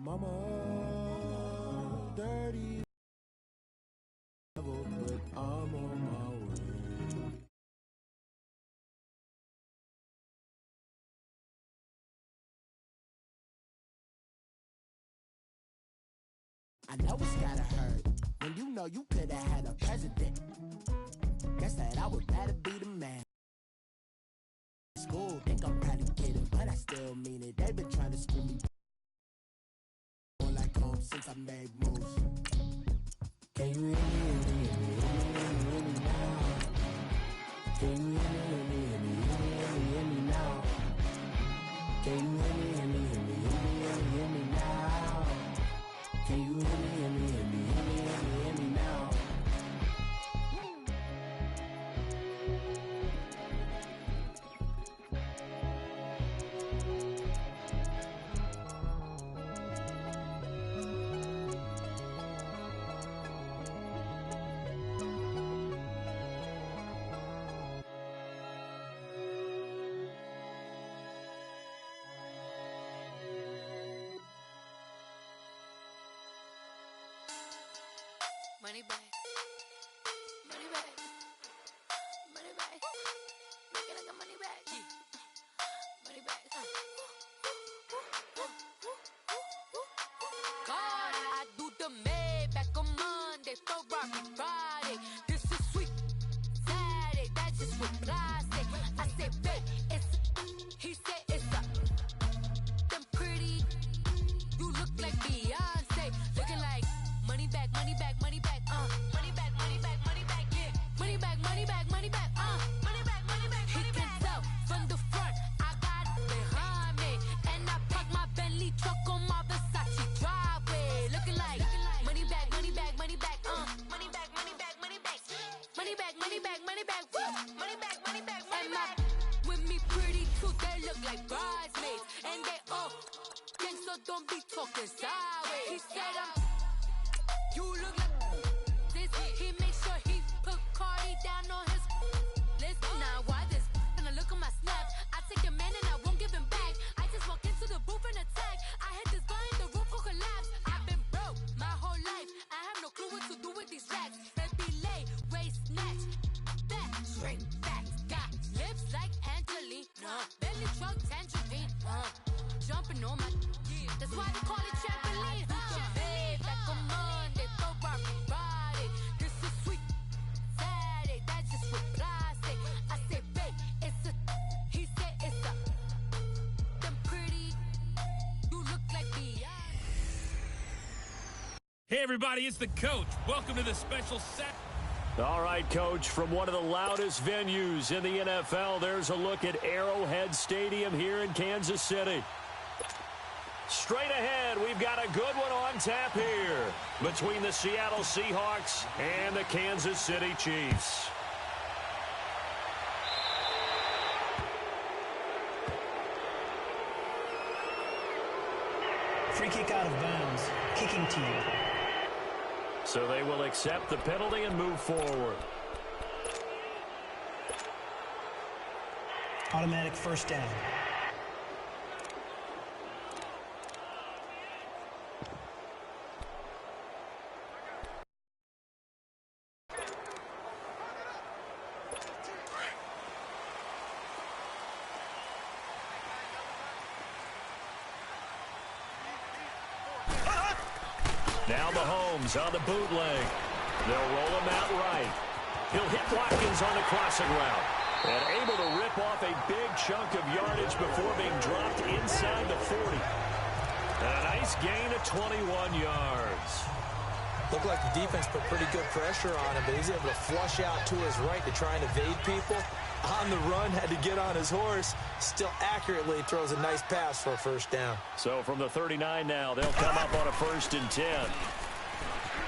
Mama, dirty, but I'm on my way. I know it's gotta hurt when you know you could have had a president. Guess that I would rather be the man. School, think I'm probably kidding, but I still mean it. They've been trying to school me like home since I made moves. Can you hear me, hear me now? Can you hear me, hear me now? Can you hear me, hear me now? Can you hear me, hear me now? Money back, money back, money back, make it like a money back, money back. God, I do the Maybach on Monday, Ferrari Friday. This is sweet Saturday, that's just with plastic. I say, babe, it's, he said it's a, them pretty, you look like Beyonce, looking like money back, money back, money back. Money back, money back, money back, yeah. Money back, money back, money back, money back, money back, money back. He can tell from the front, I got it behind me. And I park my Bentley truck on my Versace driveway. Looking like money back, money back, money back, money back, money back, money back. Money back, money back, money back, woo. Money back, money back, money back. With me pretty too, they look like bridesmaids. And they all gang, so don't be talking sideways. He said you look like this. He makes sure he put Cardi down on his list. Now why this? When I look at my snap, I take your man and I won't give him back. I just walk into the booth and attack. I hit this guy in the roof will collapse. I've been broke my whole life. I have no clue what to do with these racks. Baby lay, waist snatch, back, straight back. Got lips like Angelina, belly truck tangerine. Jumping on my, that's why they call it trampoline. Back on Monday, Ferrari Friday. This is sweet Saturday, that's just with plastic. I say, babe, it's a, he said it's a, them pretty, you look like Beyonce. Hey everybody, it's the coach. Welcome to the special set. All right, Coach, from one of the loudest venues in the NFL, there's a look at Arrowhead Stadium here in Kansas City. Straight ahead, we've got a good one on tap here between the Seattle Seahawks and the Kansas City Chiefs. Free kick out of bounds. Kicking team. So they will accept the penalty and move forward. Automatic first down. Now Mahomes on the bootleg. They'll roll him out right. He'll hit Watkins on the crossing route. And able to rip off a big chunk of yardage before being dropped inside the 40. And a nice gain of 21 yards. Looked like the defense put pretty good pressure on him, but he's able to flush out to his right to try and evade people. On the run, had to get on his horse. Still accurately throws a nice pass for a first down. So from the 39 now, they'll come up on a 1st and 10.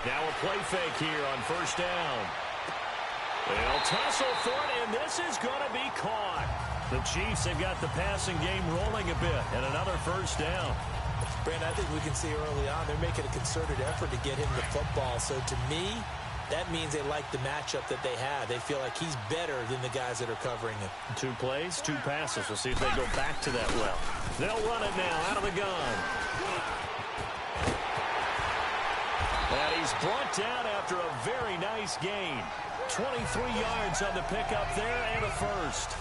Now a play fake here on first down. They'll tussle for it, and this is going to be caught. The Chiefs have got the passing game rolling a bit, and another first down. Brandon, I think we can see early on they're making a concerted effort to get him the football. So to me, that means they like the matchup that they have. They feel like he's better than the guys that are covering him. 2 plays, 2 passes. We'll see if they go back to that well. They'll run it now out of the gun. He's brought down after a very nice gain. 23 yards on the pickup there and a first.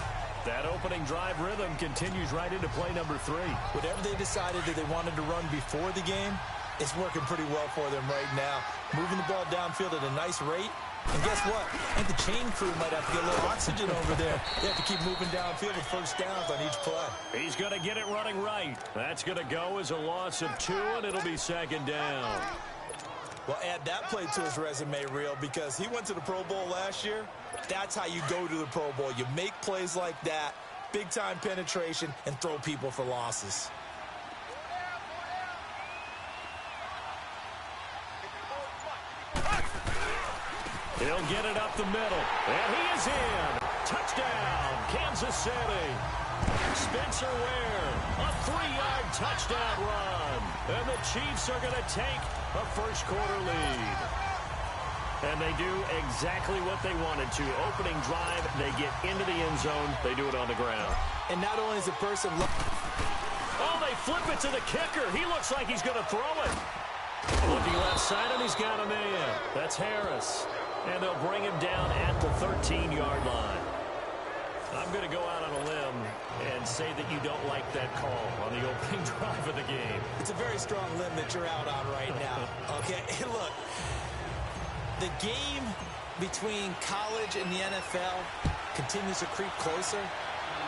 That opening drive rhythm continues right into play number 3. Whatever they decided that they wanted to run before the game, it's working pretty well for them right now. Moving the ball downfield at a nice rate. And guess what? I think the chain crew might have to get a little oxygen over there. They have to keep moving downfield with first downs on each play. He's going to get it running right. That's going to go as a loss of 2, and it'll be second down. Well, add that play to his resume reel because he went to the Pro Bowl last year. That's how you go to the Pro Bowl. You make plays like that, big-time penetration, and throw people for losses. He'll get it up the middle, and he is in. Touchdown, Kansas City. Spencer Ware, a 3-yard touchdown run. And the Chiefs are going to take a first-quarter lead. And they do exactly what they wanted to. Opening drive, they get into the end zone. They do it on the ground. And not only is the person... Oh, they flip it to the kicker. He looks like he's going to throw it. Looking left side, and he's got a man. That's Harris. And they'll bring him down at the 13-yard line. I'm going to go out on a limb and say that you don't like that call on the opening drive of the game. It's a very strong limb that you're out on right now. Okay, look, the game between college and the NFL continues to creep closer,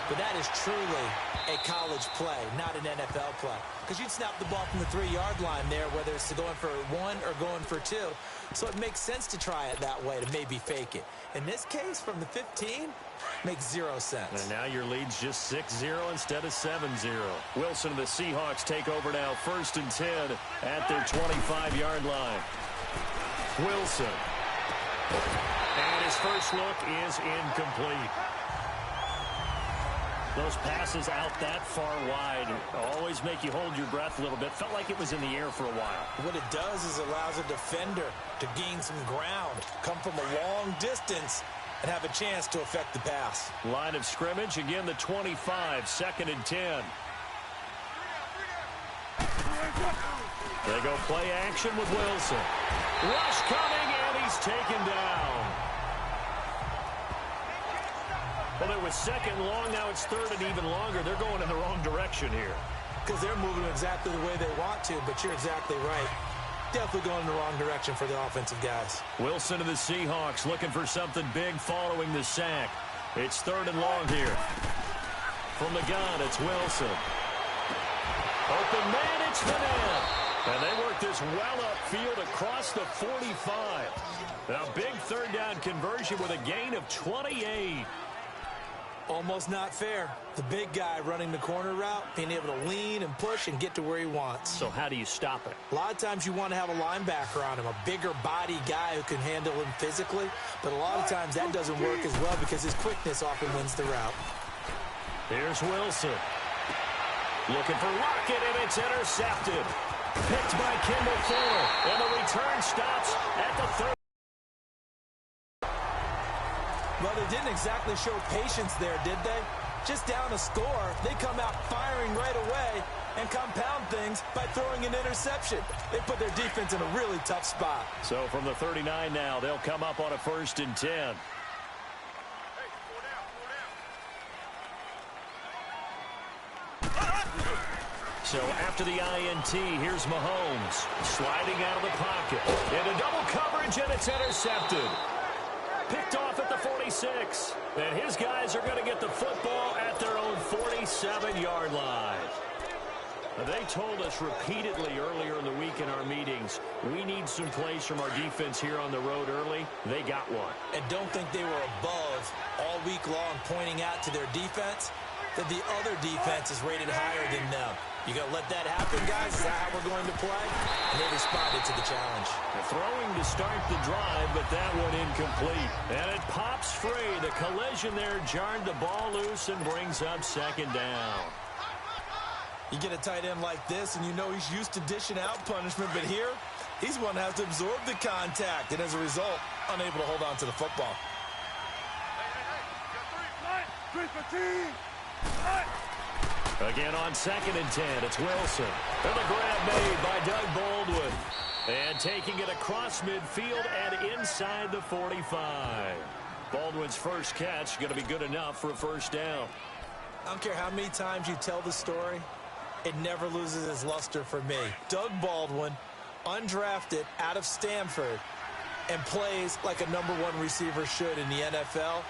but that is truly a college play, not an NFL play. Because you'd snap the ball from the 3-yard line there, whether it's going for 1 or going for 2. So it makes sense to try it that way, to maybe fake it. In this case, from the 15, makes 0 sense. And now your lead's just 6-0 instead of 7-0. Wilson and the Seahawks take over now, 1st and 10 at their 25-yard line. Wilson. And his first look is incomplete. Those passes out that far wide always make you hold your breath a little bit. Felt like it was in the air for a while. What it does is it allows a defender to gain some ground, come from a long distance, and have a chance to affect the pass. Line of scrimmage, again the 25, 2nd and 10. They go play action with Wilson. Rush coming, and he's taken down. Well, it was 2nd long, now it's 3rd and even longer. They're going in the wrong direction here. Because they're moving exactly the way they want to, but you're exactly right. Definitely going in the wrong direction for the offensive guys. Wilson and the Seahawks looking for something big following the sack. It's 3rd and long here. From the gun, it's Wilson. Open man, it's Vanette. And they work this well upfield across the 45. Now, big 3rd down conversion with a gain of 28. Almost not fair. The big guy running the corner route, being able to lean and push and get to where he wants. So how do you stop it? A lot of times you want to have a linebacker on him, a bigger body guy who can handle him physically. But a lot of times that doesn't work as well because his quickness often wins the route. Here's Wilson. Looking for Lockett, and it's intercepted. Picked by Kimball Fuller. And the return stops at the 30. Well, they didn't exactly show patience there, did they? Just down a score, they come out firing right away and compound things by throwing an interception. They put their defense in a really tough spot. So from the 39 now, they'll come up on a 1st and 10. So after the INT, here's Mahomes sliding out of the pocket. Into double coverage, and it's intercepted. Picked off at the 46. And his guys are going to get the football at their own 47-yard line. They told us repeatedly earlier in the week in our meetings, we need some plays from our defense here on the road early. They got one. And don't think they were above all week long pointing out to their defense that the other defense is rated higher than them. You going to let that happen, guys? Is that how we're going to play? And they responded to the challenge. Throwing to start the drive, but that one incomplete. And it pops free. The collision there jarred the ball loose and brings up 2nd down. You get a tight end like this, and you know he's used to dishing out punishment, but here, he's one that has to absorb the contact, and as a result, unable to hold on to the football. Again on 2nd and 10, it's Wilson. And the grab made by Doug Baldwin. And taking it across midfield and inside the 45. Baldwin's first catch going to be good enough for a first down. I don't care how many times you tell the story, it never loses its luster for me. Doug Baldwin, undrafted out of Stanford, and plays like a #1 receiver should in the NFL.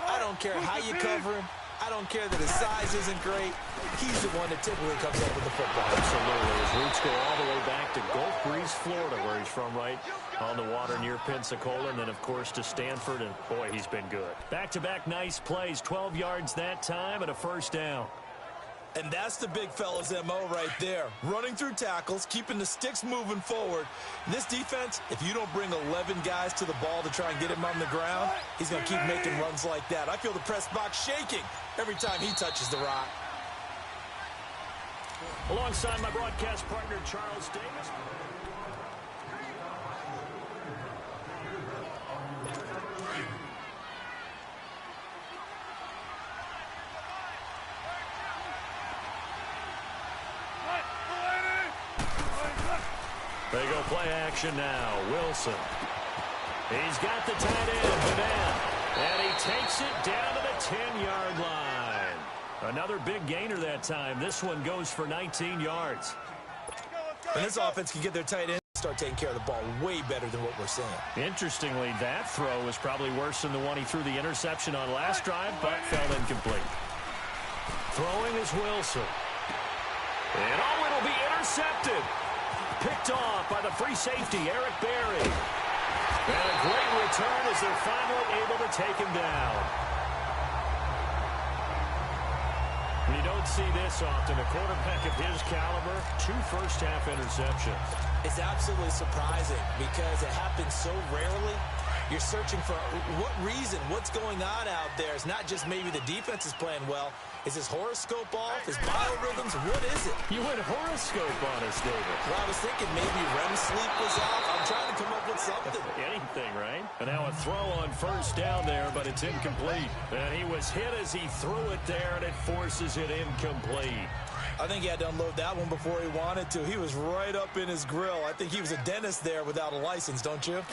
I don't care how you cover him. I don't care that his size isn't great. He's the one that typically comes up with the football. Absolutely. His roots go all the way back to Gulf Breeze, Florida, where he's from, right on the water near Pensacola, and then, of course, to Stanford, and, boy, he's been good. Back-to-back nice plays, 12 yards that time, and a first down. And that's the big fella's MO right there. Running through tackles, keeping the sticks moving forward. In this defense, if you don't bring 11 guys to the ball to try and get him on the ground, he's going to keep making runs like that. I feel the press box shaking every time he touches the rock. Alongside my broadcast partner, Charles Davis. They go play action now. Wilson. He's got the tight end, Bennett. And he takes it down to the 10-yard line. Another big gainer that time. This one goes for 19 yards. And this offense can get their tight end start taking care of the ball way better than what we're seeing. Interestingly, that throw was probably worse than the one he threw the interception on last drive, but fell incomplete. Throwing is Wilson. And oh, it'll be intercepted. Picked off by the free safety, Eric Berry. And a great return as they're finally able to take him down. You don't see this often. A quarterback of his caliber, 2 first-half interceptions. It's absolutely surprising because it happens so rarely. You're searching for what reason, what's going on out there. It's not just maybe the defense is playing well. Is his horoscope off? His biorhythms? What is it? You went horoscope on us, David. Well, I was thinking maybe REM sleep was off. I'm trying to come up with something. Anything, right? And now a throw on first down there, but it's incomplete. And he was hit as he threw it there, and it forces it incomplete. I think he had to unload that one before he wanted to. He was right up in his grill. I think he was a dentist there without a license, don't you?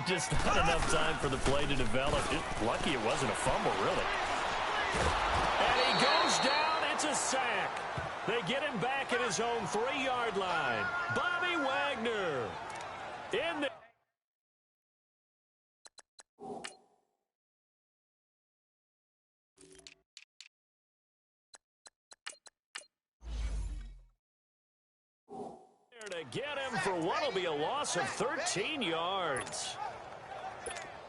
Just not enough time for the play to develop. Lucky it wasn't a fumble, really. And he goes down. It's a sack. They get him back at his own 3-yard line. Bobby Wagner in the... to get him for what will be a loss of 13 yards.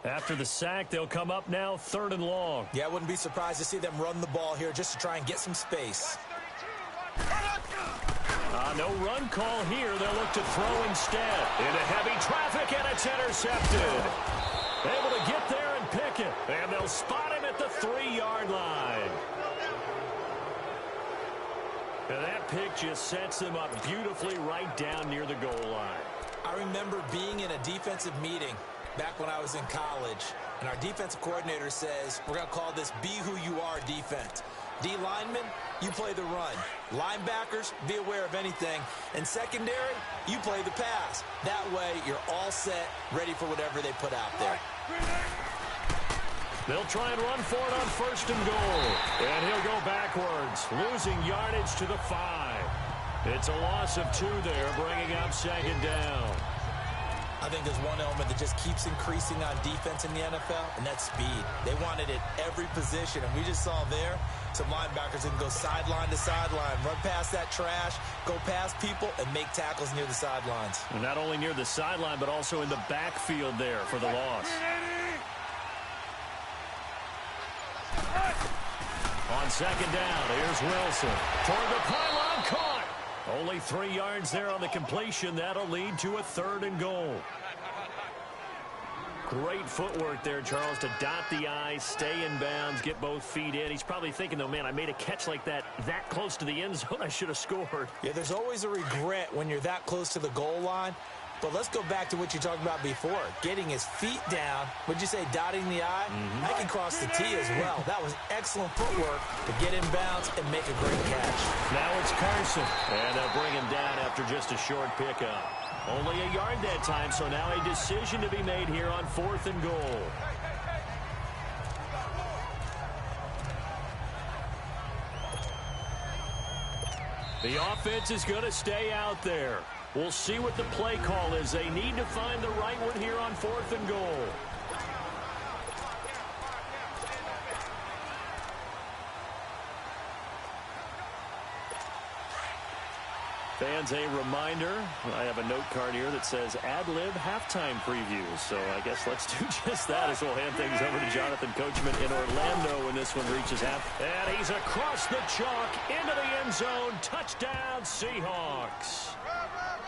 After the sack, they'll come up now 3rd and long. Yeah, I wouldn't be surprised to see them run the ball here just to try and get some space. No run call here. They'll look to throw instead. Into heavy traffic, and it's intercepted. Able to get there and pick it. And they'll spot him at the 3-yard line. And that pick just sets them up beautifully right down near the goal line. I remember being in a defensive meeting back when I was in college, and our defensive coordinator says, we're going to call this Be Who You Are defense. D linemen, you play the run. Linebackers, be aware of anything. And secondary, you play the pass. That way, you're all set, ready for whatever they put out there. They'll try and run for it on 1st and goal. And he'll go backwards, losing yardage to the 5. It's a loss of 2 there, bringing up 2nd down. I think there's one element that just keeps increasing on defense in the NFL, and that's speed. They want it at every position, and we just saw there some linebackers that can go sideline to sideline, run past that trash, go past people, and make tackles near the sidelines. And not only near the sideline, but also in the backfield there for the loss. On 2nd down, here's Wilson. Toward the pylon, caught. Only 3 yards there on the completion. That'll lead to a 3rd and goal. Great footwork there, Charles, to dot the I, stay in bounds, get both feet in. He's probably thinking, though, man, I made a catch like that close to the end zone. I should have scored. Yeah, there's always a regret when you're that close to the goal line. But let's go back to what you talked about before, getting his feet down. Would you say dotting the I? I can cross the T as well. That was excellent footwork to get in bounds and make a great catch. Now it's Carson, and they'll bring him down after just a short pickup. Only a yard that time, so now a decision to be made here on 4th and goal. The offense is going to stay out there. We'll see what the play call is. They need to find the right one here on 4th and goal. Fans, a reminder, I have a note card here that says ad-lib halftime preview. So I guess let's do just that as we'll hand things over to Jonathan Coachman in Orlando when this one reaches half. And he's across the chalk into the end zone. Touchdown, Seahawks.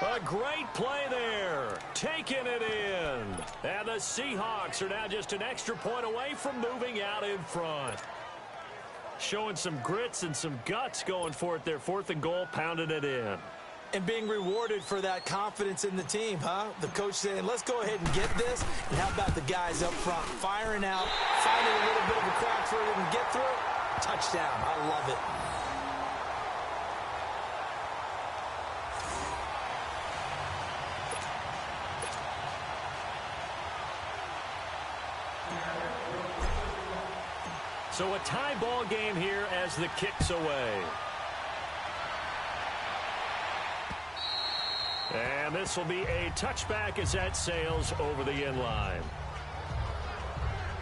A great play there. Taking it in. And the Seahawks are now just an extra point away from moving out in front. Showing some grits and some guts going for it there. 4th and goal, pounding it in. And being rewarded for that confidence in the team, huh? The coach saying, let's go ahead and get this. And how about the guys up front firing out, finding a little bit of a crack for them to get through? Touchdown. I love it. So a tie ball game here as the kick's away. And this will be a touchback as that sails over the end line.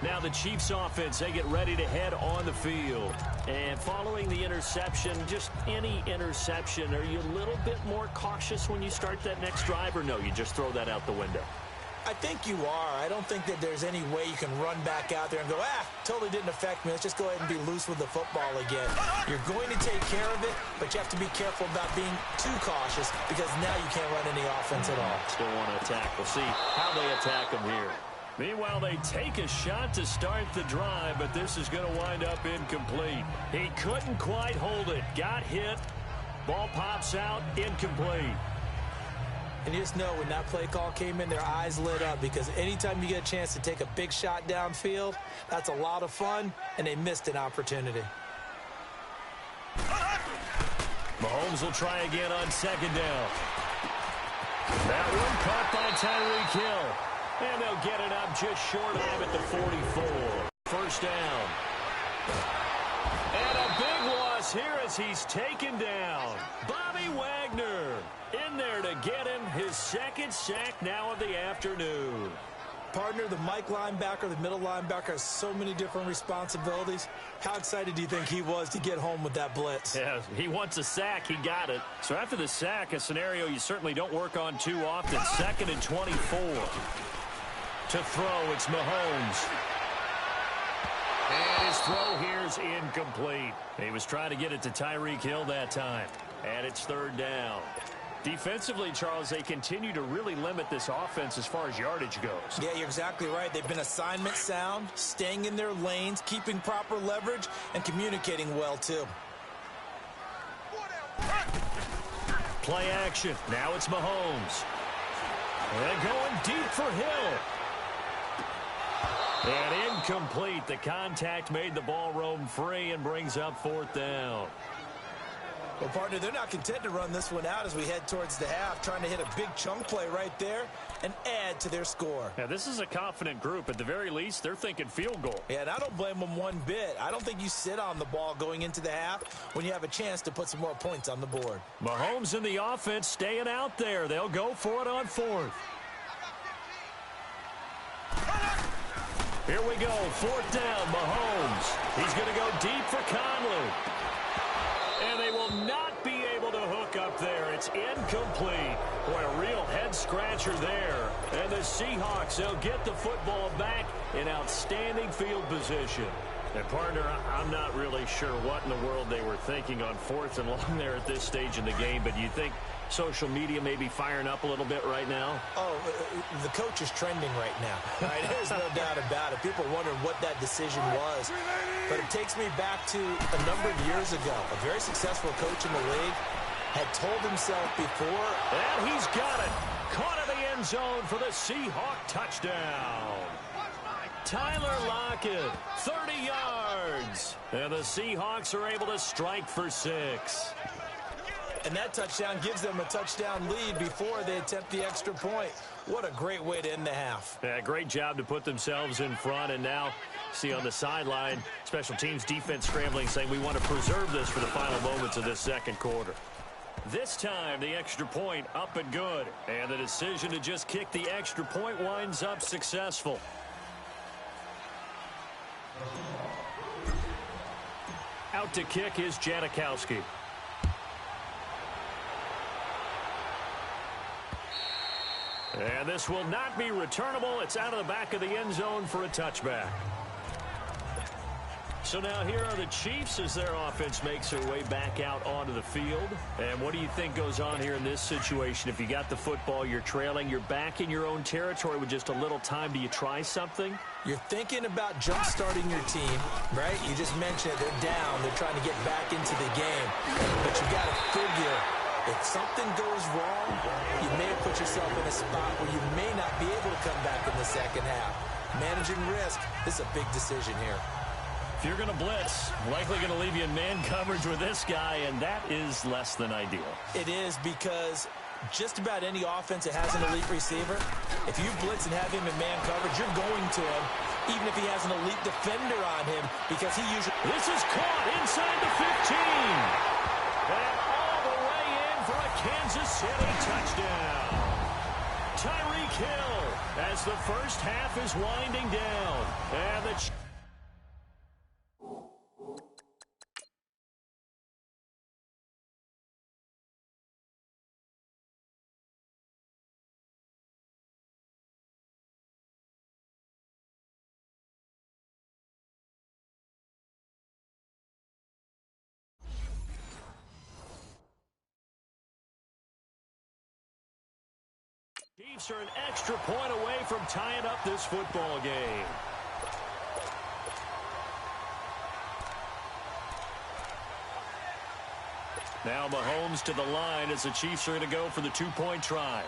Now the Chiefs offense, they get ready to head on the field. And following the interception, just any interception, are you a little bit more cautious when you start that next drive, or no, you just throw that out the window? I think you are. I don't think that there's any way you can run back out there and go, totally didn't affect me. Let's just go ahead and be loose with the football again. You're going to take care of it, but you have to be careful about being too cautious because now you can't run any offense at all. Still want to attack. We'll see how they attack them here. Meanwhile, they take a shot to start the drive, but this is going to wind up incomplete. He couldn't quite hold it. Got hit. Ball pops out. Incomplete. And you just know when that play call came in, their eyes lit up because anytime you get a chance to take a big shot downfield, that's a lot of fun, and they missed an opportunity. Mahomes will try again on 2nd down. That one caught by Tyreek Hill. And they'll get it up just short of at the 44. 1st down. And a big loss here as he's taken down. Bobby Wagner in there to get him his 2nd sack now of the afternoon. Partner, the Mike linebacker, the middle linebacker has so many different responsibilities. How excited do you think he was to get home with that blitz? Yeah, he wants a sack. He got it. So after the sack, a scenario you certainly don't work on too often. 2nd and 24. To throw, it's Mahomes. And his throw here's incomplete. He was trying to get it to Tyreek Hill that time. And it's 3rd down. Defensively, Charles, they continue to really limit this offense as far as yardage goes. Yeah, you're exactly right. They've been assignment sound, staying in their lanes, keeping proper leverage, and communicating well, too. Play action. Now it's Mahomes. And going deep for Hill. And incomplete. The contact made the ball roam free and brings up 4th down. Well, partner, they're not content to run this one out as we head towards the half, trying to hit a big chunk play right there and add to their score. Yeah, this is a confident group. At the very least, they're thinking field goal. Yeah, and I don't blame them one bit. I don't think you sit on the ball going into the half when you have a chance to put some more points on the board. Mahomes and the offense staying out there. They'll go for it on 4th. Here we go, 4th down, Mahomes. He's going to go deep for Conley. And they will not be able to hook up there. It's incomplete. Boy, a real head-scratcher there. And the Seahawks, they'll get the football back in outstanding field position. And, partner, I'm not really sure what in the world they were thinking on 4th and long there at this stage in the game, but you think social media may be firing up a little bit right now? Oh, the coach is trending right now. Right? There's no doubt about it. People wondering what that decision was. But it takes me back to a number of years ago. A very successful coach in the league had told himself before. And he's got it. Caught in the end zone for the Seahawk touchdown. Tyler Lockett, 30 yards. And the Seahawks are able to strike for 6. And that touchdown gives them a touchdown lead before they attempt the extra point. What a great way to end the half. Yeah, great job to put themselves in front. And now, see on the sideline, special teams defense scrambling, saying we want to preserve this for the final moments of this second quarter. This time, the extra point up and good. And the decision to just kick the extra point winds up successful. Out to kick is Janikowski. And this will not be returnable. It's out of the back of the end zone for a touchback. So now here are the Chiefs as their offense makes their way back out onto the field. And what do you think goes on here in this situation? If you got the football, you're trailing, you're back in your own territory with just a little time. Do you try something? You're thinking about jump-starting your team, right? You just mentioned it. They're down. They're trying to get back into the game. But you got to figure, if something goes wrong, you may have put yourself in a spot where you may not be able to come back in the second half. Managing risk, this is a big decision here. If you're going to blitz, likely going to leave you in man coverage with this guy, and that is less than ideal. It is, because just about any offense that has an elite receiver, if you blitz and have him in man coverage, you're going to him, even if he has an elite defender on him, because he usually... This is caught inside the 15. And all the way in for a Kansas City touchdown. Tyreek Hill as the first half is winding down. And the... Chiefs are an extra point away from tying up this football game. Now Mahomes to the line as the Chiefs are going to go for the two-point try.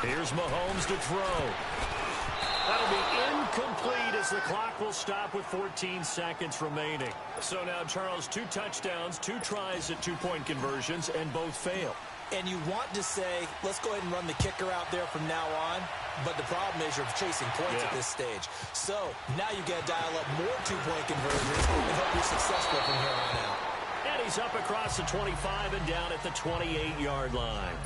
Here's Mahomes to throw. That'll be incomplete as the clock will stop with 14 seconds remaining. So now, Charles, 2 touchdowns, 2 tries at two-point conversions, and both fail. And you want to say, let's go ahead and run the kicker out there from now on. But the problem is you're chasing points at this stage. So now you got to dial up more two-point conversions and hope you're successful from here on out. And he's up across the 25 and down at the 28-yard line.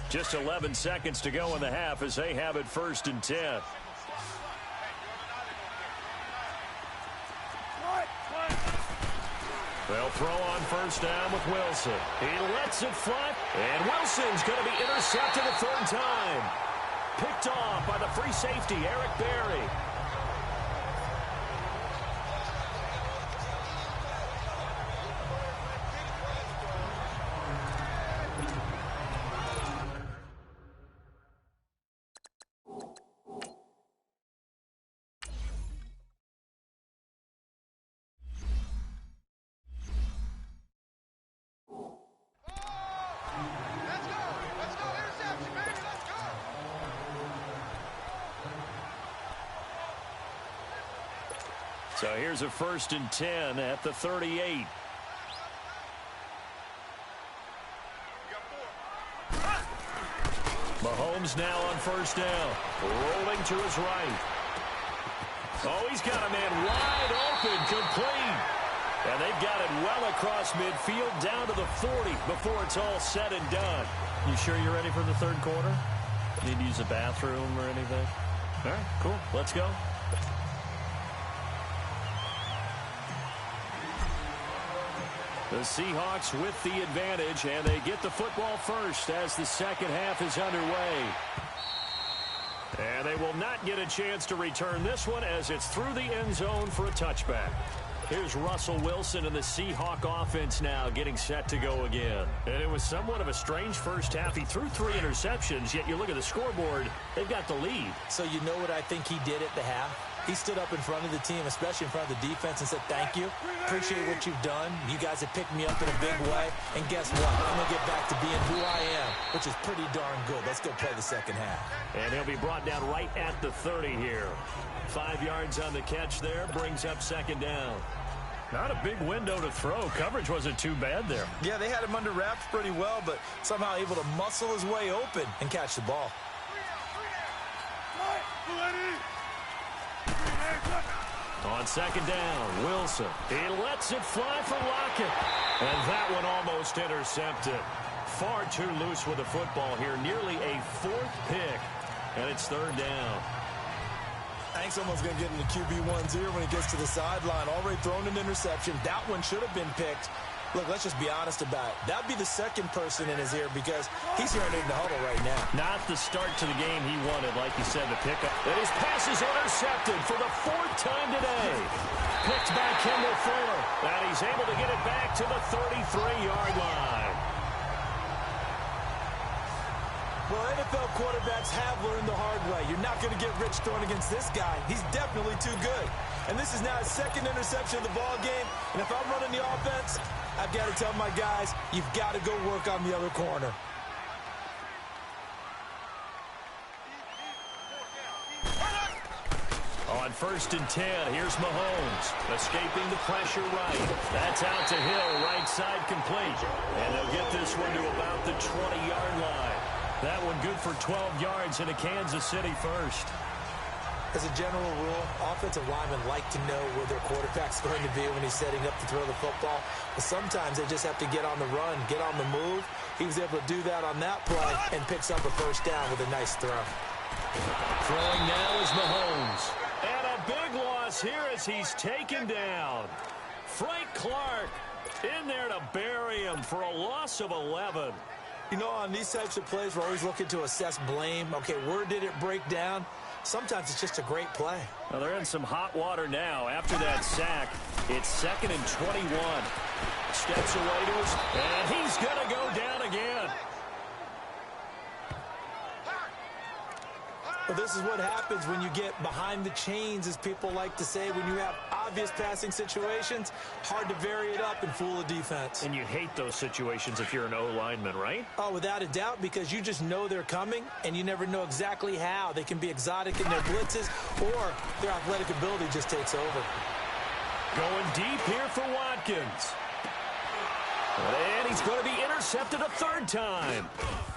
Just 11 seconds to go in the half as they have it 1st and 10. They'll throw on 1st down with Wilson. He lets it fly, and Wilson's going to be intercepted a 3rd time. Picked off by the free safety, Eric Berry. So here's a 1st and 10 at the 38. Mahomes now on 1st down. Rolling to his right. Oh, he's got a man wide open, complete. And they've got it well across midfield down to the 40 before it's all said and done. You sure you're ready for the 3rd quarter? Need to use a bathroom or anything? All right, cool. Let's go. The Seahawks with the advantage, and they get the football first as the second half is underway. And they will not get a chance to return this one as it's through the end zone for a touchback. Here's Russell Wilson and the Seahawk offense now getting set to go again. And it was somewhat of a strange first half. He threw 3 interceptions, yet you look at the scoreboard, they've got the lead. So you know what I think he did at the half? He stood up in front of the team, especially in front of the defense, and said, thank you. Appreciate what you've done. You guys have picked me up in a big way. And guess what? I'm going to get back to being who I am, which is pretty darn good. Let's go play the second half. And he'll be brought down right at the 30 here. 5 yards on the catch there. Brings up second down. Not a big window to throw. Coverage wasn't too bad there. Yeah, they had him under wraps pretty well, but somehow able to muscle his way open and catch the ball. On second down, Wilson. He lets it fly for Lockett. And that one almost intercepted. Far too loose with the football here. Nearly a 4th pick. And it's third down. Hank's almost going to get into QB1's ear when he gets to the sideline. Already thrown an interception. That one should have been picked. Look, let's just be honest about it. That'd be the second person in his ear because he's hearing it in the huddle right now. Not the start to the game he wanted, like you said, the pickup. And his pass is intercepted for the 4th time today. Picked by Kendall Fuller. And he's able to get it back to the 33-yard line. Well, NFL quarterbacks have learned the hard way. You're not going to get rich throwing against this guy. He's definitely too good. And this is now his 2nd interception of the ball game. And if I'm running the offense, I've got to tell my guys, you've got to go work on the other corner. On 1st and 10, here's Mahomes. Escaping the pressure right. That's out to Hill, right side complete. And they'll get this one to about the 20-yard line. That one good for 12 yards into Kansas City first. As a general rule, offensive linemen like to know where their quarterback's going to be when he's setting up to throw the football. But sometimes they just have to get on the run, get on the move. He was able to do that on that play and picks up a first down with a nice throw. Throwing now is Mahomes. And a big loss here as he's taken down. Frank Clark in there to bury him for a loss of 11. You know, on these types of plays, we're always looking to assess blame. Okay, where did it break down? Sometimes it's just a great play. Well, they're in some hot water now. After that sack, it's 2nd and 21. Steps away to his, and he's going to go down again. Well, this is what happens when you get behind the chains, as people like to say. When you have obvious passing situations, hard to vary it up and fool a defense. And you hate those situations if you're an O-lineman, right? Oh, without a doubt, because you just know they're coming, and you never know exactly how. They can be exotic in their blitzes, or their athletic ability just takes over. Going deep here for Watkins. And he's going to be intercepted a 3rd time.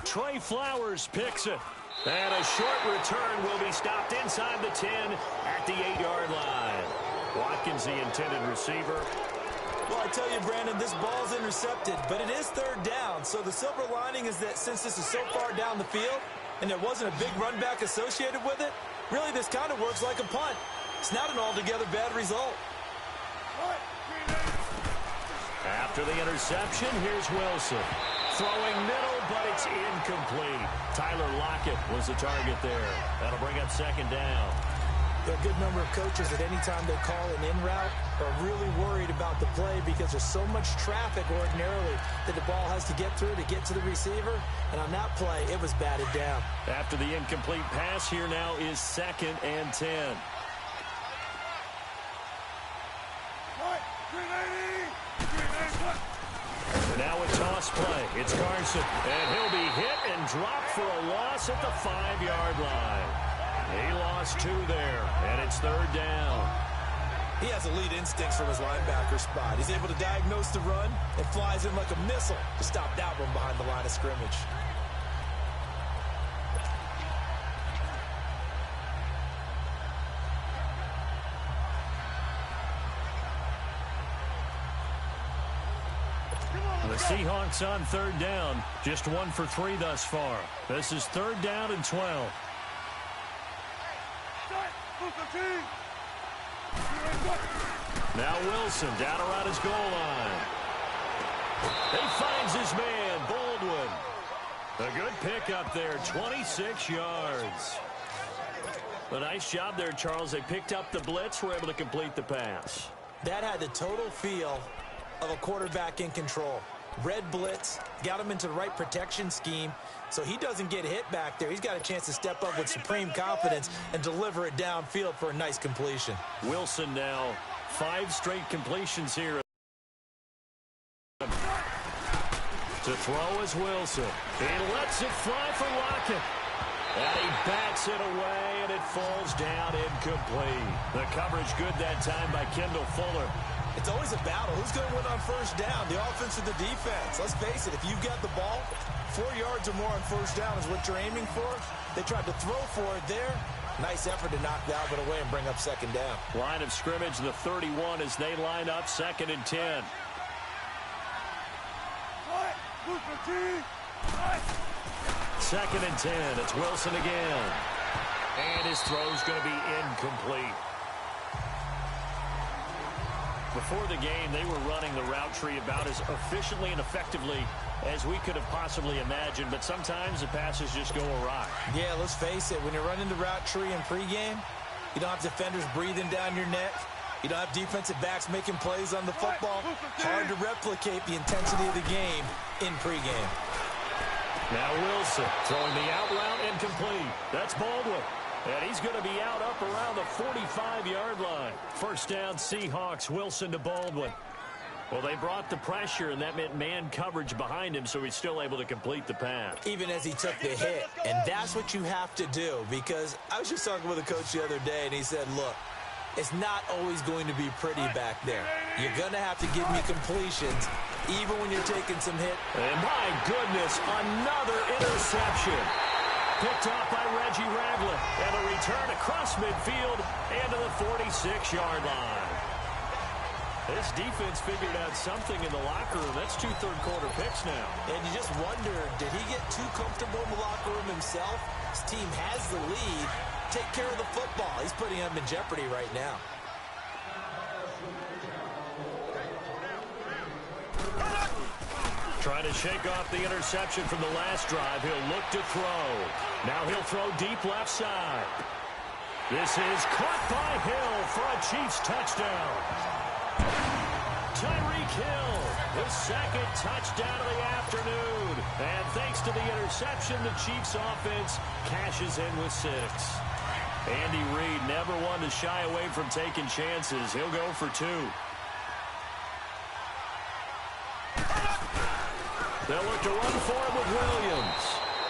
Trey Flowers picks it. And a short return will be stopped inside the 10 at the 8-yard line. Watkins, the intended receiver. Well, I tell you, Brandon, this ball's intercepted, but it is 3rd down. So the silver lining is that since this is so far down the field and there wasn't a big run back associated with it, really this kind of works like a punt. It's not an altogether bad result. After the interception, here's Wilson. Throwing middle, but it's incomplete. Tyler Lockett was the target there. That'll bring up 2nd down. There are a good number of coaches at any time they call an in route are really worried about the play because there's so much traffic ordinarily that the ball has to get through to get to the receiver. And on that play, it was batted down. After the incomplete pass, here now is 2nd and 10. Now a toss play. It's Carson. And he'll be hit and dropped for a loss at the 5-yard line. He lost 2 there, and it's 3rd down. He has elite instincts from his linebacker spot. He's able to diagnose the run and flies in like a missile to stop that one behind the line of scrimmage. The Seahawks on 3rd down. Just 1 for 3 thus far. This is 3rd down and 12. Now Wilson down around his goal line. He finds his man, Baldwin. A good pickup there, 26 yards. A nice job there, Charles. They picked up the blitz, were able to complete the pass. That had the total feel of a quarterback in control. Red blitz, got him into the right protection scheme, so he doesn't get hit back there. He's got a chance to step up with supreme confidence and deliver it downfield for a nice completion. Wilson now 5 straight completions here. To throw is Wilson. He lets it fly for Lockett. And he bats it away, and it falls down incomplete. The coverage good that time by Kendall Fuller. It's always a battle. Who's going to win on first down, the offense or the defense? Let's face it, if you've got the ball, 4 yards or more on first down is what you're aiming for. They tried to throw for it there. Nice effort to knock the Albert away and bring up second down. Line of scrimmage, the 31 as they line up, 2nd and 10. 2nd and 10. It's Wilson again. And his throw's going to be incomplete. Before the game, they were running the route tree about as efficiently and effectively as we could have possibly imagined, but sometimes the passes just go awry. Yeah, let's face it. When you're running the route tree in pregame, you don't have defenders breathing down your neck. You don't have defensive backs making plays on the football. Hard to replicate the intensity of the game in pregame. Now Wilson throwing the out route incomplete. That's Baldwin. And he's going to be out up around the 45-yard line. First down, Seahawks. Wilson to Baldwin. Well, they brought the pressure, and that meant man coverage behind him, so he's still able to complete the pass. Even as he took the hit. And that's what you have to do, because I was just talking with a coach the other day, and he said, look, it's not always going to be pretty back there. You're going to have to give me completions, even when you're taking some hit. And my goodness, another interception. Picked off by Reggie Ragland. And a return across midfield and to the 46-yard line. This defense figured out something in the locker room. That's 2 third-quarter picks now. And you just wonder, did he get too comfortable in the locker room himself? His team has the lead. Take care of the football. He's putting him in jeopardy right now. Trying to shake off the interception from the last drive. He'll look to throw. Now he'll throw deep left side. This is caught by Hill for a Chiefs touchdown. Tyreek Hill, his 2nd touchdown of the afternoon. And thanks to the interception, the Chiefs offense cashes in with 6. Andy Reid never one to shy away from taking chances. He'll go for 2. They'll look to run for him with Williams.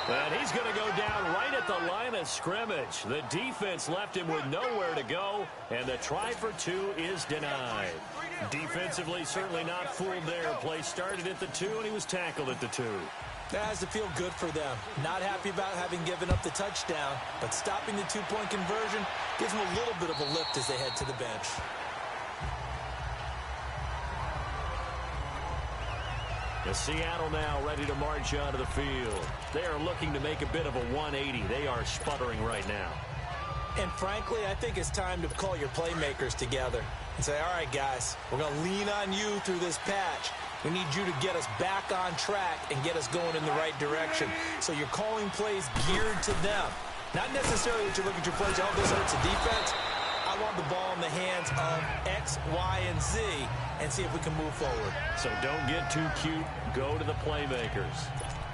And he's going to go down right at the line of scrimmage. The defense left him with nowhere to go, and the try for 2 is denied. Defensively, certainly not fooled there. Play started at the 2, and he was tackled at the 2. That has to feel good for them. Not happy about having given up the touchdown, but stopping the 2-point conversion gives them a little bit of a lift as they head to the bench. Seattle now ready to march onto the field. They are looking to make a bit of a 180. They are sputtering right now. And frankly, I think it's time to call your playmakers together and say, all right, guys, we're going to lean on you through this patch. We need you to get us back on track and get us going in the right direction. So you're calling plays geared to them. Not necessarily that you look at your plays, oh, this hurts the defense. I want the ball in the hands of X, Y, and Z and see if we can move forward. So don't get too cute. Go to the playmakers.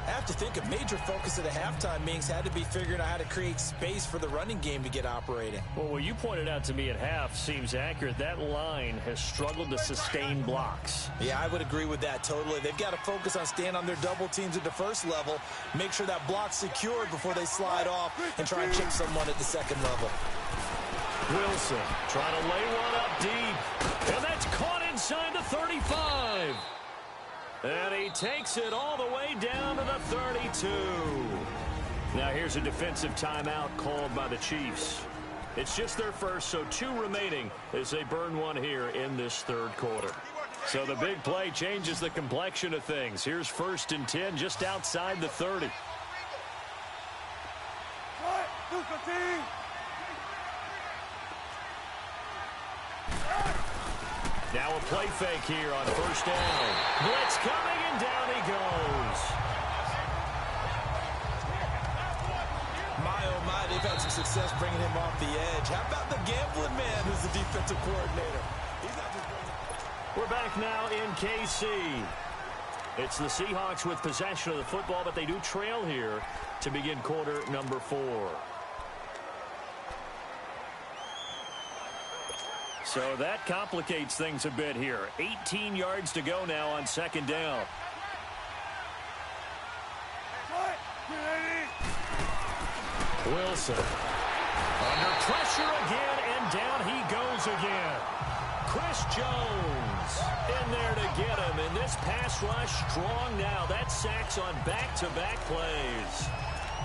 I have to think a major focus of the halftime meetings had to be figuring out how to create space for the running game to get operating. Well, what you pointed out to me at half seems accurate. That line has struggled to sustain blocks. Yeah, I would agree with that totally. They've got to focus on staying on their double teams at the first level, make sure that block's secured before they slide off and try and chip someone at the second level. Wilson trying to lay one up deep, and that's caught inside the 35. And he takes it all the way down to the 32. Now here's a defensive timeout called by the Chiefs. It's just their first, so 2 remaining as they burn one here in this third quarter. So the big play changes the complexion of things. Here's 1st and 10 just outside the 30. Now a play fake here on 1st down. Blitz coming, and down he goes. My, oh my, they've had some success bringing him off the edge. How about the gambling man who's the defensive coordinator? He's not just bringing... We're back now in KC. It's the Seahawks with possession of the football, but they do trail here to begin quarter number 4. So that complicates things a bit here. 18 yards to go now on second down. Wilson under pressure again, and down he goes again. Chris Jones in there to get him, and this pass rush strong now. That sacks on back-to-back plays.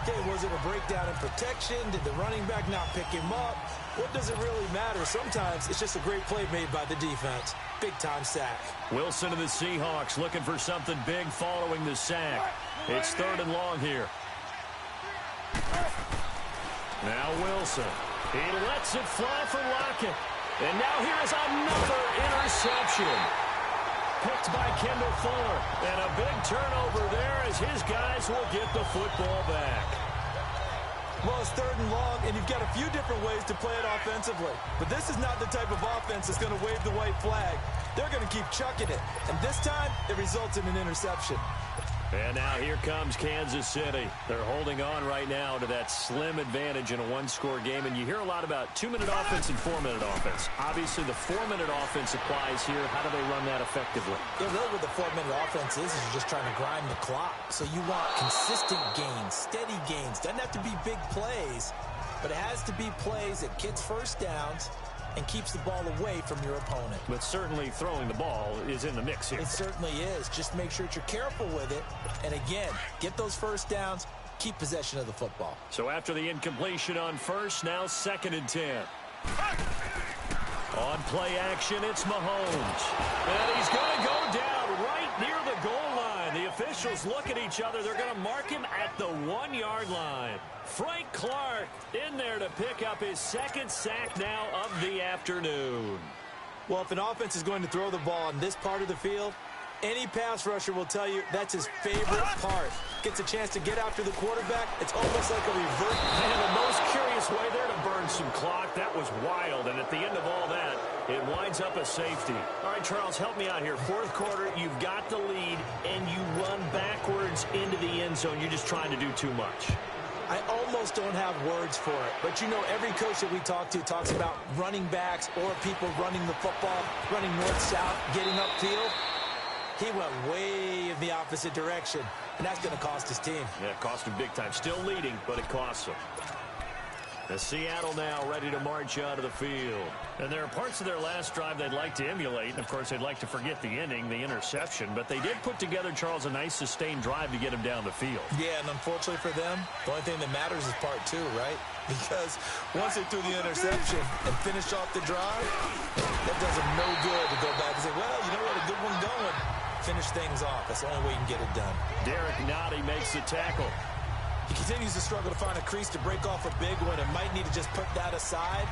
Okay, was it a breakdown in protection? Did the running back not pick him up? What does it really matter? Sometimes it's just a great play made by the defense. Big-time sack. Wilson and the Seahawks looking for something big following the sack. It's 3rd and long here. Now Wilson. He lets it fly for Lockett. And now here is another interception. Picked by Kendall Fuller. And a big turnover there as his guys will get the football back. Well, it's 3rd and long, and you've got a few different ways to play it offensively. But this is not the type of offense that's going to wave the white flag. They're going to keep chucking it. And this time, it results in an interception. And now here comes Kansas City. They're holding on right now to that slim advantage in a one-score game. And you hear a lot about 2-minute offense and 4-minute offense. Obviously, the 4-minute offense applies here. How do they run that effectively? Yeah, really what the 4-minute offense is you're just trying to grind the clock. So you want consistent gains, steady gains. Doesn't have to be big plays, but it has to be plays that gets first downs and keeps the ball away from your opponent. But certainly throwing the ball is in the mix here. It certainly is. Just make sure that you're careful with it. And again, get those first downs, keep possession of the football. So after the incompletion on first, now 2nd and 10. On play action, it's Mahomes. And he's going to go down right near the goal line. The officials look at each other. They're going to mark him at the 1-yard line. Frank Clark in there to pick up his 2nd sack now of the afternoon. Well, if an offense is going to throw the ball on this part of the field, any pass rusher will tell you that's his favorite part. Gets a chance to get after the quarterback. It's almost like a revert. And the most curious way there to burn some clock. That was wild. And at the end of all that, it winds up a safety. All right, Charles, help me out here. 4th quarter, you've got the lead, and you run backwards into the end zone. You're just trying to do too much. I almost don't have words for it. But, you know, every coach that we talk to talks about running backs or people running the football, running north-south, getting upfield. He went way in the opposite direction, and that's going to cost his team. Yeah, it cost him big time. Still leading, but it costs him. The Seattle now ready to march out of the field. And there are parts of their last drive they'd like to emulate. And, of course, they'd like to forget the ending, the interception. But they did put together, Charles, a nice sustained drive to get him down the field. Yeah, and unfortunately for them, the only thing that matters is part 2, right? Because once they threw the interception and finished off the drive, that does them no good to go back and say, well, you know what, a good one going. Finish things off. That's the only way you can get it done. Derek Nottie makes the tackle. He continues to struggle to find a crease to break off a big one and might need to just put that aside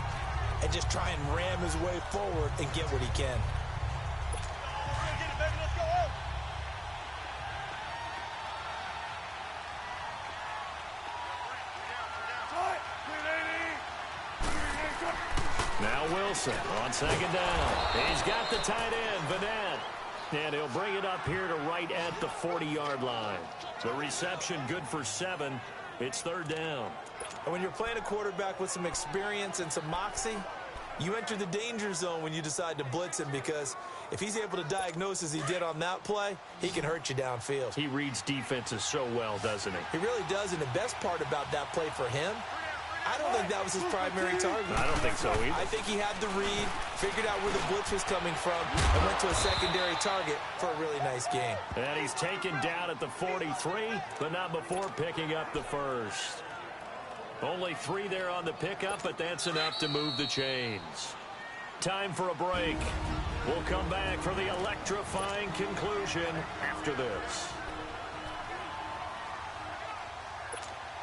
and just try and ram his way forward and get what he can. Now Wilson on 2nd down. He's got the tight end, Vanette. And he'll bring it up here to right at the 40-yard line. The reception good for 7. It's 3rd down. And when you're playing a quarterback with some experience and some moxie, you enter the danger zone when you decide to blitz him, because if he's able to diagnose as he did on that play, he can hurt you downfield. He reads defenses so well, doesn't he? He really does, and the best part about that play for him, I don't think that was his primary target. I don't think so either. I think he had the read, figured out where the blitz was coming from, and went to a secondary target for a really nice game. And he's taken down at the 43, but not before picking up the first. Only 3 there on the pickup, but that's enough to move the chains. Time for a break. We'll come back for the electrifying conclusion after this.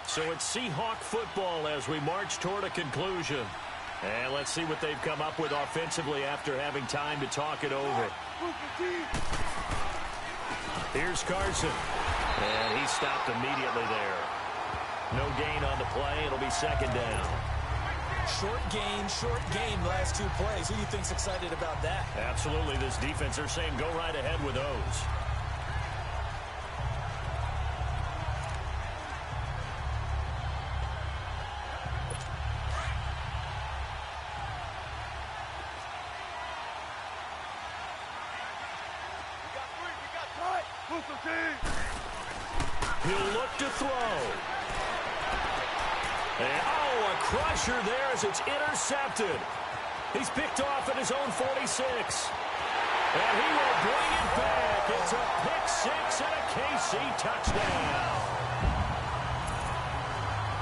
So it's Seahawk football as we march toward a conclusion. And let's see what they've come up with offensively after having time to talk it over. Here's Carson. And he stopped immediately there. No gain on the play. It'll be 2nd down. Short gain last 2 plays. Who do you think's excited about that? Absolutely. This defense, they're saying go right ahead with those. He'll look to throw. And, a crusher there as it's intercepted. He's picked off at his own 46. And he will bring it back. It's a pick six and a KC touchdown.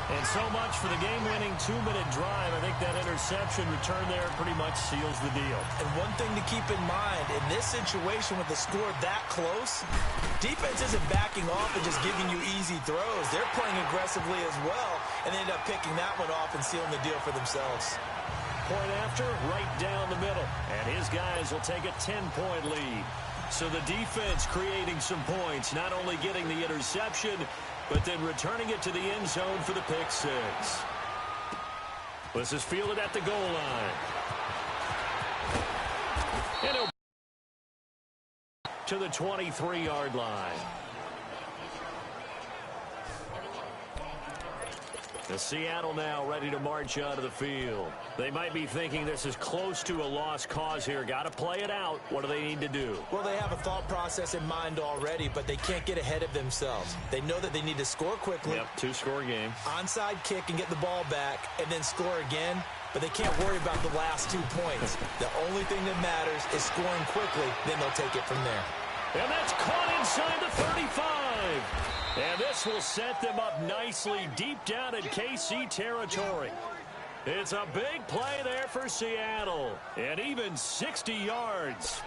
And so much for the game-winning 2-minute drive. I think that interception return there pretty much seals the deal. And one thing to keep in mind, in this situation with the score that close, defense isn't backing off and just giving you easy throws. They're playing aggressively as well, and they end up picking that one off and sealing the deal for themselves. Point after, right down the middle. And his guys will take a 10-point lead. So the defense creating some points, not only getting the interception, but then returning it to the end zone for the pick six. This is fielded at the goal line. And he'll to the 23-yard line. The Seattle now ready to march out of the field. They might be thinking this is close to a lost cause here. Got to play it out. What do they need to do? Well, they have a thought process in mind already, but they can't get ahead of themselves. They know that they need to score quickly. Yep, two-score game. Onside kick and get the ball back, and then score again. But they can't worry about the last 2 points. The only thing that matters is scoring quickly. Then they'll take it from there. And that's caught inside the 35. And this will set them up nicely deep down in KC territory. It's a big play there for Seattle. And even 60 yards.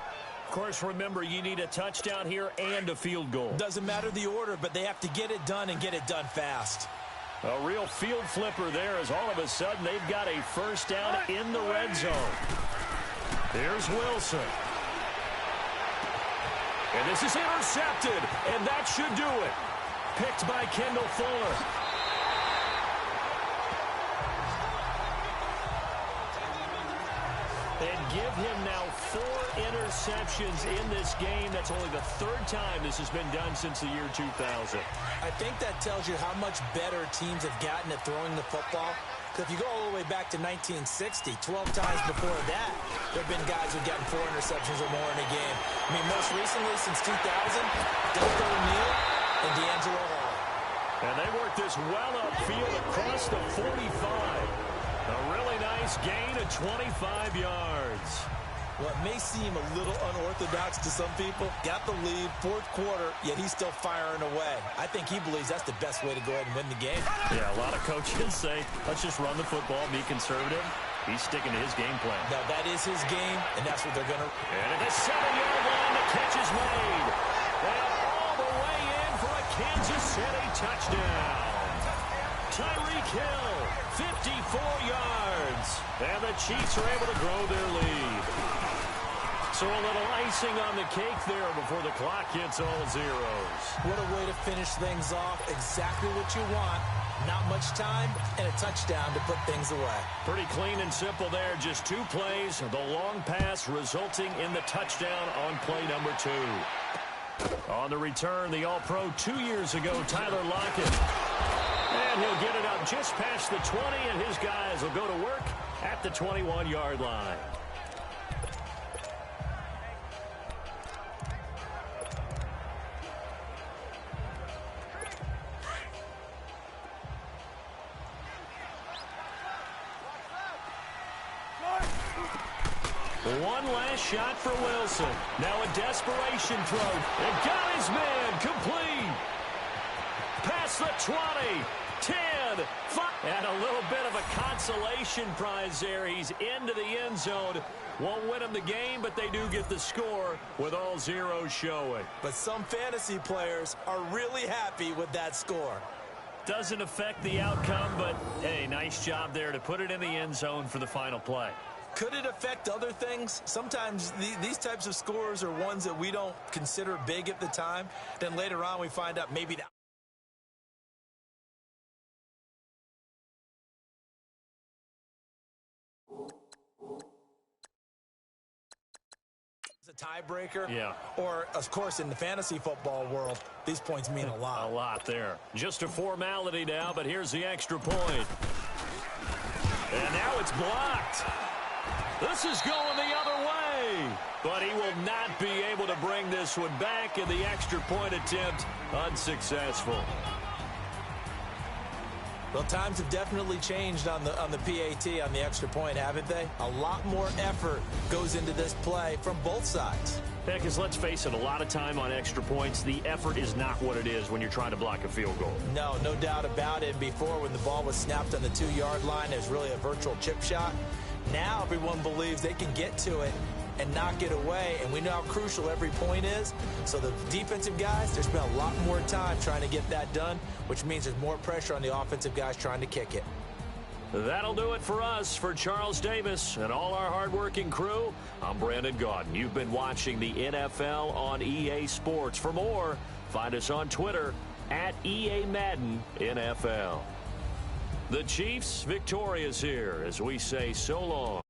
Of course, remember, you need a touchdown here and a field goal. Doesn't matter the order, but they have to get it done and get it done fast. A real field flipper there as all of a sudden they've got a first down in the red zone. There's Wilson. And this is intercepted, and that should do it. Picked by Kendall Fuller. And give him now 4 interceptions in this game. That's only the 3rd time this has been done since the year 2000. I think that tells you how much better teams have gotten at throwing the football. Because if you go all the way back to 1960, 12 times before that, there have been guys who've gotten 4 interceptions or more in a game. I mean, most recently, since 2000, Delta O'Neal and D'Angelo Hall. And they work this well upfield across the 45. A really nice gain of 25 yards. Well, it may seem a little unorthodox to some people. Got the lead, 4th quarter, yet he's still firing away. I think he believes that's the best way to go ahead and win the game. Yeah, a lot of coaches say, let's just run the football, be conservative. He's sticking to his game plan. Now, that is his game, and that's what they're going to... And at the 7-yard line, the catch is made. And all the way in for a Kansas City touchdown. Tyreek Hill, 54 yards. And the Chiefs are able to grow their lead. So a little icing on the cake there before the clock hits all zeros. What a way to finish things off. Exactly what you want. Not much time and a touchdown to put things away. Pretty clean and simple there. Just 2 plays. The long pass resulting in the touchdown on play number 2. On the return, the All-Pro 2 years ago, Tyler Lockett. And he'll get it up just past the 20, and his guys will go to work at the 21-yard line. One last shot for Wilson. Now a desperation throw. And got his man complete. Past the 20, 10, 5. And a little bit of a consolation prize there. He's into the end zone. Won't win him the game, but they do get the score with all zeros showing. But some fantasy players are really happy with that score. Doesn't affect the outcome, but, hey, nice job there to put it in the end zone for the final play. Could it affect other things? Sometimes these types of scores are ones that we don't consider big at the time. Then later on we find out maybe that. It's a tiebreaker. Yeah. Or, of course, in the fantasy football world, these points mean a lot. A lot there. Just a formality now, but here's the extra point. And now it's blocked. This is going the other way. But he will not be able to bring this one back, and the extra point attempt unsuccessful. Well, times have definitely changed on the PAT, on the extra point, haven't they? A lot more effort goes into this play from both sides. Yeah, because let's face it, a lot of time on extra points, the effort is not what it is when you're trying to block a field goal. No doubt about it. Before, when the ball was snapped on the 2-yard line, it was really a virtual chip shot. Now everyone believes they can get to it and knock it away, and we know how crucial every point is. So the defensive guys, they spent a lot more time trying to get that done, which means there's more pressure on the offensive guys trying to kick it. That'll do it for us. For Charles Davis and all our hardworking crew, I'm Brandon Gaudin. You've been watching the NFL on EA Sports. For more, find us on Twitter at EA Madden NFL. The Chiefs victorious here as we say so long